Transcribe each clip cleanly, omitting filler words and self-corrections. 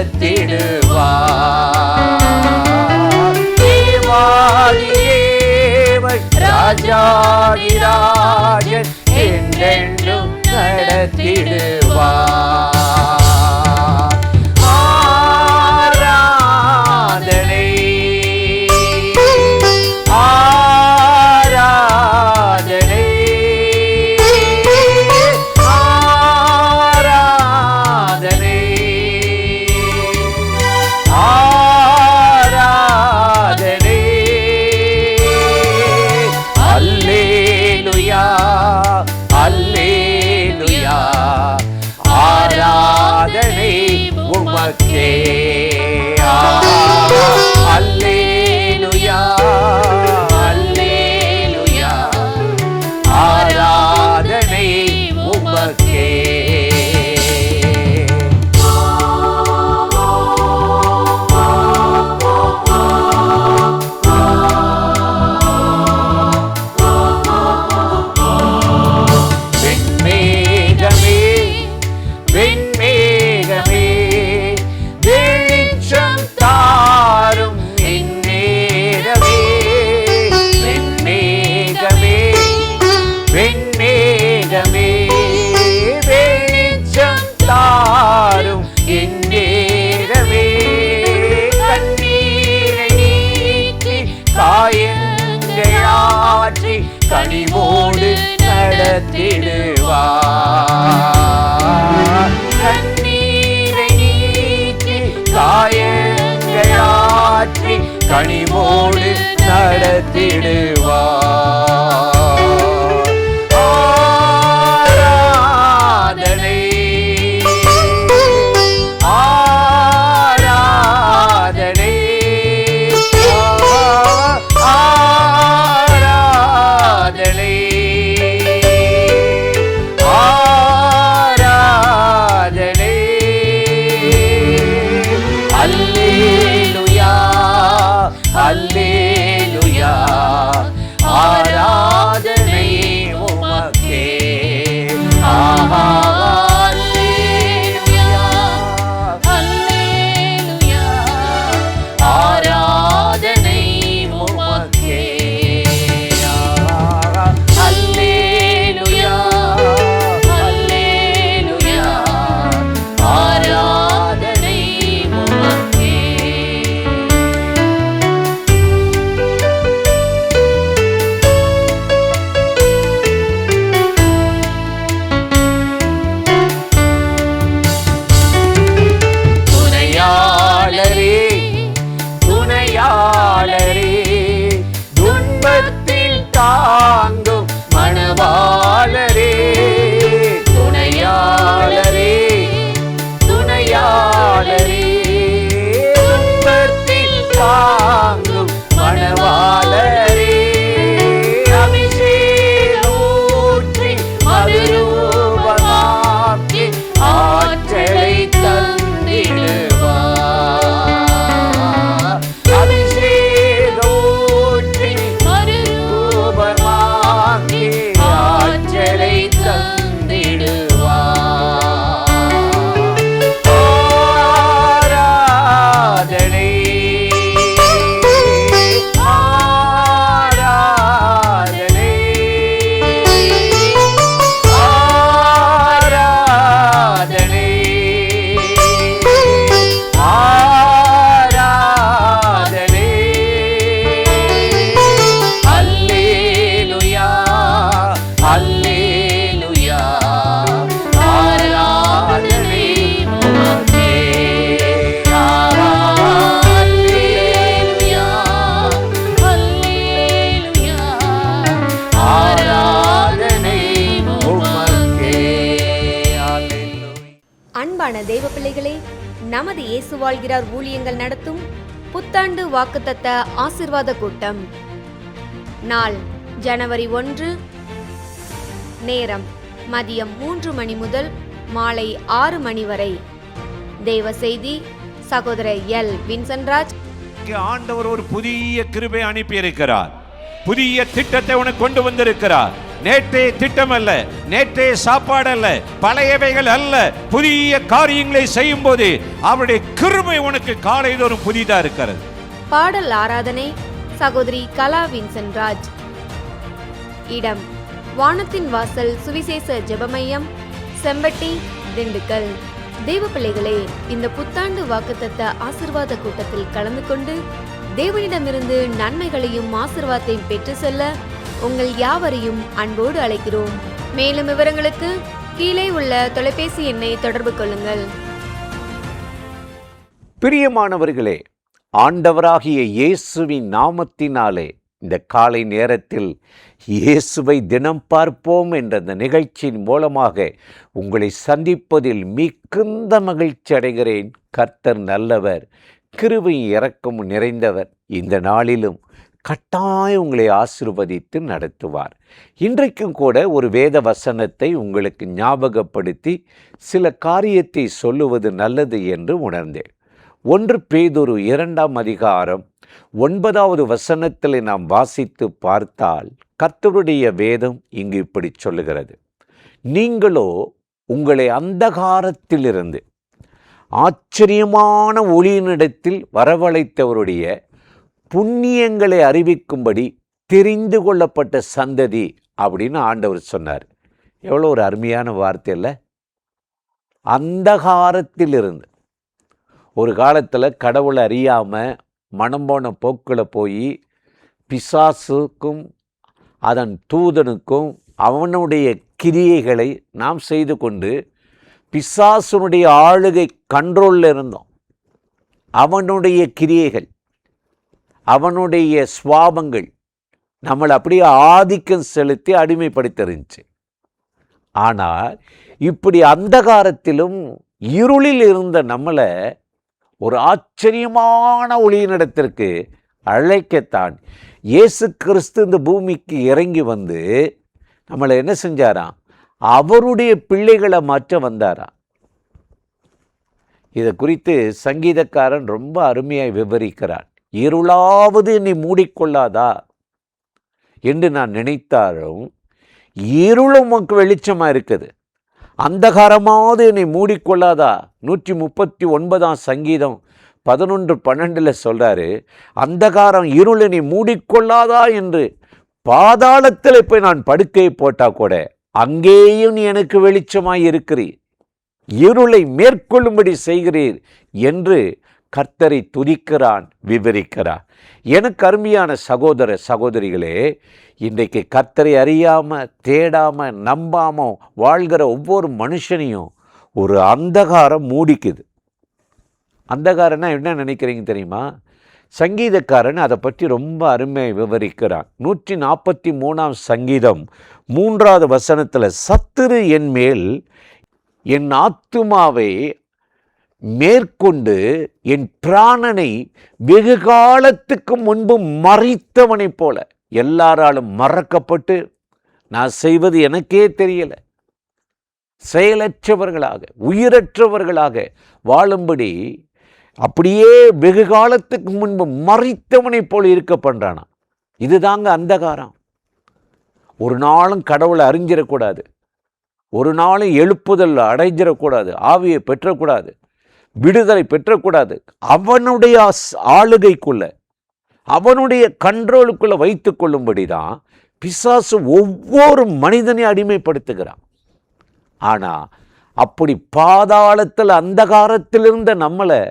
நடத்திடுவார். தேவாதி தேவன் ராஜாதி ராஜன் என்றென்றும் நடத்திடுவார். ஆராதனை ஆராதனை ஆராதனை ஆராதனை. அல்லேலூயா அல்லேலூயா. ஆராதனை உமக்கே. அல்லேலூயா அல்லேலூயா. ஆராதனை உமக்கே. வெண்மேகமே வெண்மேகமே வெளிச்சம் தாரும் இந்நேரமே. வெண்மேகமே வெண்மேகமே வெளிச்சம் தாரும் இந்நேரமே. கண்ணீரை நீக்கி காயங்களாற்றி கனிவோடு நடத்திடுவார். கண்ணீரை நீக்கி காயங்களாற்றி கனிவோடு நடத்திடுவார். ஆராதனை ஆராதனை ஆராதனை ஆராதனை. அல்லேலூயா அல்லேலூயா. ஆராதனை உமக்கே. அல்லேலூயா அல்லேலூயா. ஆராதனை உமக்கே. அல்லேலூயா அல்லேலூயா. ஆராதனை உமக்கே. துணையாளரே துணையாளரே துன்பத்தில் தாங்கும் மணவாளரே. துணையாளரே துணையாளரே துன்பத்தில் தாங்கும் மணவாளரே. அபிஷேகூற்றி மறுரூபமாக்கி ஆற்றலை தந்திடுவார். அபிஷேகூற்றி மறுரூபமாக்கி ஆற்றலை தந்திடுவார். ஆராதனை ஆராதனை ஆராதனை ஆராதனை. அல்லேலூயா அல்லேலூயா. ஆராதனை உமக்கே. அல்லேலூயா அல்லேலூயா. ஆராதனை உமக்கே. அல்லேலூயா. அன்பான தெய்வ பிள்ளைகளே, நமது இயேசு வாழ்கிறார் ஊழியங்கள் நடத்தும் புத்தாண்டு வாக்குத்தத்த ஆசீர்வாத கூட்டம். நாள் ஜனவரி 1. நேரம் மதியம் 3 மணி முதல் மாலை 6 மணி வரை. தெய்வ செய்தி சகோதரர் எல் வின்சன்ராஜ். ஆண்டவர் ஒரு புதிய கிருபை அனுப்பி இருக்கிறார். புதிய திட்டத்தை உனக்கு கொண்டு வந்திருக்கிறார். நேற்றைய திட்டம் அல்ல, நேற்றைய சாப்பாடு அல்ல, பழையவைகள் அல்ல. புதிய காரியங்களை செய்யும் போது அவருடைய கிருபை உனக்கு காலைதோறும் புதிதா இருக்கிறது. பாடல் ஆராதனை சகோதரி கலா வின்சென்ட் ராஜ். இடம் வானத்தின் வாசல் சுவிசேஷ ஜெபமையம், செம்பட்டி, திண்டுக்கல். தேவ பிள்ளைகளே, இந்த புத்தாண்டு வாக்குத்தத்த ஆசீர்வாத கூட்டத்தில் கலந்து கொண்டு தேவனிடமிருந்து நன்மைகளையும் ஆசீர்வாதத்தையும் பெற்று செல்ல உங்கள் யாவரையும் அன்போடு அழைக்கிறோம். மேலும் விவரங்களுக்கு கீழே உள்ள தொலைபேசி எண்ணை தொடர்பு கொள்ளுங்கள். பிரியமானவர்களே, ஆண்டவராகிய இயேசுவின் நாமத்தினாலே இந்த காலை நேரத்தில் இயேசுவை தினம் பார்ப்போம் என்ற இந்த நிகழ்ச்சியின் மூலமாக உங்களை சந்திப்பதில் மிகுந்த மகிழ்ச்சி அடைகிறேன். கர்த்தர் நல்லவர், கிருபை இரக்கம் நிறைந்தவர். இந்த நாளிலும் கட்டாயம் உங்களை ஆசீர்வதித்து நடத்துவார். இன்றைக்கும் கூட ஒரு வேத வசனத்தை உங்களுக்கு ஞாபகப்படுத்தி சில காரியத்தை சொல்லுவது நல்லது என்று உணர்ந்தேன். 1 பேதுரு 2ஆம் அதிகாரம் 9வது வசனத்தில் நாம் வாசித்து பார்த்தால் கர்த்தருடைய வேதம் இங்கு இப்படி சொல்லுகிறது: நீங்களோ உங்களை அந்தகாரத்திலிருந்து ஆச்சரியமான ஒளியினிடத்தில் வரவழைத்தவருடைய புண்ணியங்களை அறிவிக்கும்படி தெரிந்து கொள்ளப்பட்ட சந்ததி அப்படின்னு ஆண்டவர் சொன்னார். எவ்வளோ ஒரு அருமையான வார்த்தை இல்லை? அந்தகாரத்திலிருந்து. ஒரு காலத்தில் கடவுளை அறியாமல் மனம் போன போக்கில் போய் பிசாசுக்கும் அதன் தூதனுக்கும் அவனுடைய கிரியைகளை நாம் செய்து கொண்டு பிசாசுனுடைய ஆளுகை கண்ட்ரோலில் இருந்தோம். அவனுடைய கிரியைகள், அவனுடைய சுவாபங்கள் நம்மளை அப்படியே ஆதிக்கம் செலுத்தி அடிமைப்படுத்திருந்துச்சு. ஆனால் இப்படி அந்தகாரத்திலும் இருளில் இருந்த நம்மளை ஒரு ஆச்சரியமான ஒளியினிடத்திற்கு அழைக்கத்தான் இயேசு கிறிஸ்து இந்த பூமிக்கு இறங்கி வந்து நம்மளை என்ன செஞ்சாராம்? அவருடைய பிள்ளைகளை மாற்ற வந்தாராம். இதை குறித்து சங்கீதக்காரன் ரொம்ப அருமையாய் விவரிக்கிறார். இருளாவது என்னை மூடிக்கொள்ளாதா என்று நான் நினைத்தாலும் இருளும் உனக்கு வெளிச்சமாக இருக்குது. அந்தகாரமாவது என்னை மூடிக்கொள்ளாதா? 139ஆம் சங்கீதம் 11:12 சொல்கிறாரு, அந்தகாரம் இருள் என்னை மூடிக்கொள்ளாதா என்று. பாதாளத்தில் போய் நான் படுக்கையை போட்டால் கூட அங்கேயும் நீ எனக்கு வெளிச்சமாய் இருக்கிறீர், இருளை மேற்கொள்ளும்படி செய்கிறீர் என்று கர்த்தரை துதிக்கிறான், விவரிக்கிறான். எனக்கு அருமையான சகோதர சகோதரிகளே, இன்றைக்கு கர்த்தரை அறியாமல் தேடாமல் நம்பாமல் வாழ்கிற ஒவ்வொரு மனுஷனையும் ஒரு அந்தகாரம் மூடிக்குது. அந்தகாரம்னா என்ன நினைக்கிறீங்க தெரியுமா? சங்கீதக்காரன் அதை பற்றி ரொம்ப அருமையாக விவரிக்கிறான். 143ஆம் சங்கீதம் 3வது வசனத்தில், சத்துரு என் மேல் என் ஆத்துமாவை மேற்கொண்டு என் பிராணனை வெகு காலத்துக்கு முன்பு மறைத்தவனைப் போல, எல்லாராலும் மறக்கப்பட்டு நான் செய்வது எனக்கே தெரியலை, செயலற்றவர்களாக உயிரற்றவர்களாக வாழும்படி அப்படியே வெகு காலத்துக்கு முன்பு மறைத்தவனைப் போல இருக்க பண்ணுறானா. இதுதாங்க அந்தகாரம். ஒரு நாளும் கடவுளை அறிஞ்சிடக்கூடாது, ஒரு நாளும் எழுப்புதல் அடைஞ்சிடக்கூடாது, ஆவியை பெற்றக்கூடாது, விடுதலை பெற்றக்கூடாது. அவனுடைய ஆளுகைக்குள்ள, அவனுடைய கண்ட்ரோலுக்குள்ள வைத்து கொள்ளும்படி தான் பிசாசு ஒவ்வொரு மனிதனையும் அடிமைப்படுத்துகிறான். ஆனால் அப்படி பாதாளத்தில் அந்தகாரத்தில் இருந்த நம்மளை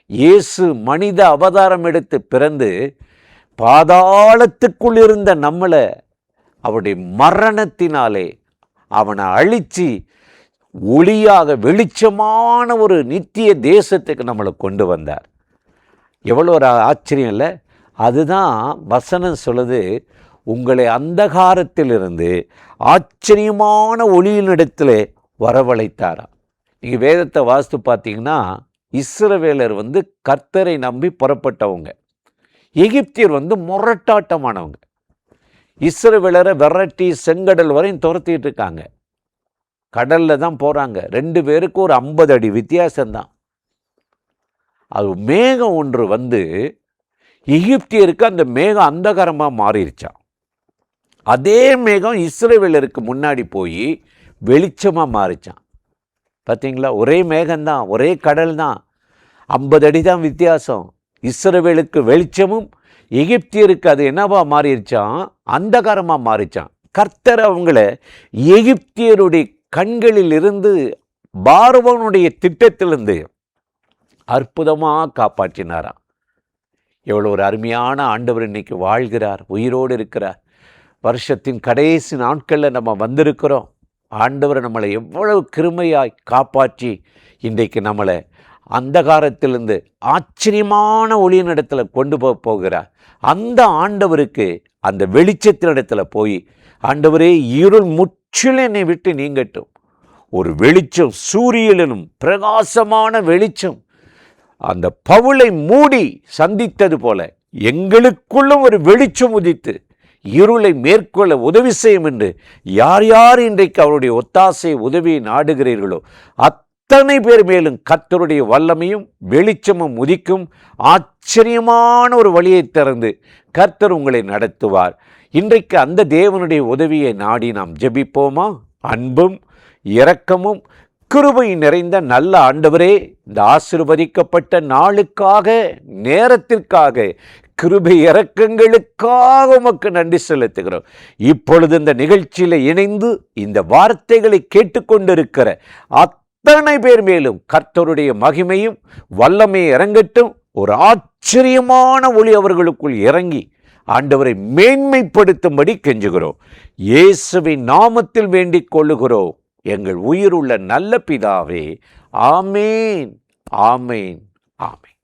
இயேசு மனித அவதாரம் எடுத்து பிறந்து பாதாளத்துக்குள் இருந்த நம்மளை அவருடைய மரணத்தினாலே அவனை அழித்து ஒளியாக வெளிச்சமான ஒரு நித்திய தேசத்துக்கு நம்மளை கொண்டு வந்தார். எவ்வளோ ஒரு ஆச்சரியம் இல்லை? அதுதான் வசனம் சொல்லுது, உங்களை அந்தகாரத்திலிருந்து ஆச்சரியமான ஒளியினிடத்தில் வரவழைத்தாராம். நீங்கள் வேதத்தை வாசித்து பார்த்தீங்கன்னா, இஸ்ரவேலர் கர்த்தரை நம்பி புறப்பட்டவங்க, எகிப்தியர் முரட்டாட்டமானவங்க. இஸ்ரவேலரை விரட்டி செங்கடல் வரையும் துரத்திட்டு இருக்காங்க. கடலில் தான் போகிறாங்க. 2 பேருக்கு ஒரு 50 அடி வித்தியாசம்தான். அது மேகம் ஒன்று எகிப்தியருக்கு அந்த மேகம் அந்தகாரமாக மாறிடுச்சான். அதே மேகம் இஸ்ரவேலருக்கு முன்னாடி போய் வெளிச்சமாக மாறிச்சான். பார்த்தீங்களா? ஒரே மேகம்தான், ஒரே கடல் தான், 50 அடி தான் வித்தியாசம். இஸ்ரவேலுக்கு வெளிச்சமும் எகிப்தியருக்கு அது என்னவா மாறிடுச்சான்? அந்தகாரமாக மாறிச்சான். கர்த்தர் அவங்கள எகிப்தியருடைய கண்களில் இருந்து, பார்வோனுடைய திட்டத்திலிருந்து அற்புதமாக காப்பாற்றினாராம். எவ்வளோ ஒரு அருமையான ஆண்டவர் இன்னைக்கு வாழ்கிறார், உயிரோடு இருக்கிறார். வருஷத்தின் கடைசி நாட்களில் நம்ம வந்திருக்கிறோம். ஆண்டவர் நம்மளை எவ்வளவு கிருமையாய் காப்பாற்றி இன்றைக்கு நம்மளை அந்தகாரத்திலிருந்து ஆச்சரியமான ஒளியினிடத்தில் கொண்டு போகிறார். அந்த ஆண்டவருக்கு அந்த வெளிச்சத்தினிடத்தில் போய், ஆண்டவரே, இருள் முற்றிலும் என்னை விட்டு நீங்கட்டும். ஒரு வெளிச்சம், சூரியனும் பிரகாசமான வெளிச்சம் அந்த பவுலை மூடி சந்தித்தது போல எங்களுக்குள்ளும் ஒரு வெளிச்சம் உதித்து இருளை மேற்கொள்ள உதவி செய்யும் என்று யார் யார் இன்றைக்கு அவருடைய ஒத்தாசை உதவியை நாடுகிறீர்களோ அத்தனை பேர் மேலும் கர்த்தருடைய வல்லமையும் வெளிச்சமும் உதிக்கும். ஆச்சரியமான ஒரு வழியை திறந்து கர்த்தர் உங்களை நடத்துவார். இன்றைக்கு அந்த தேவனுடைய உதவியை நாடி நாம் ஜெபிப்போமா? அன்பும் இரக்கமும் கிருபை நிறைந்த நல்ல ஆண்டவரே, இந்த ஆசீர்வதிக்கப்பட்ட நாளுக்காக, நேரத்திற்காக, கிருபை இரக்கங்களுக்காக உமக்கு நன்றி செலுத்துகிறோம். இப்பொழுது இந்த நிகழ்ச்சியில் இணைந்து இந்த வார்த்தைகளை கேட்டுக்கொண்டிருக்கிற அத்தனை பேர் மேலும் கர்த்தருடைய மகிமையும் வல்லமையை இறங்கட்டும். ஒரு ஆச்சரியமான ஒளி அவர்களுக்குள் இறங்கி ஆண்டவரை மேன்மைப்படுத்தும்படி கெஞ்சுகிறோம். இயேசுவின் நாமத்தில் வேண்டிக் கொள்ளுகிறோம் எங்கள் உயிருள்ள நல்ல பிதாவே. ஆமேன், ஆமேன், ஆமேன்.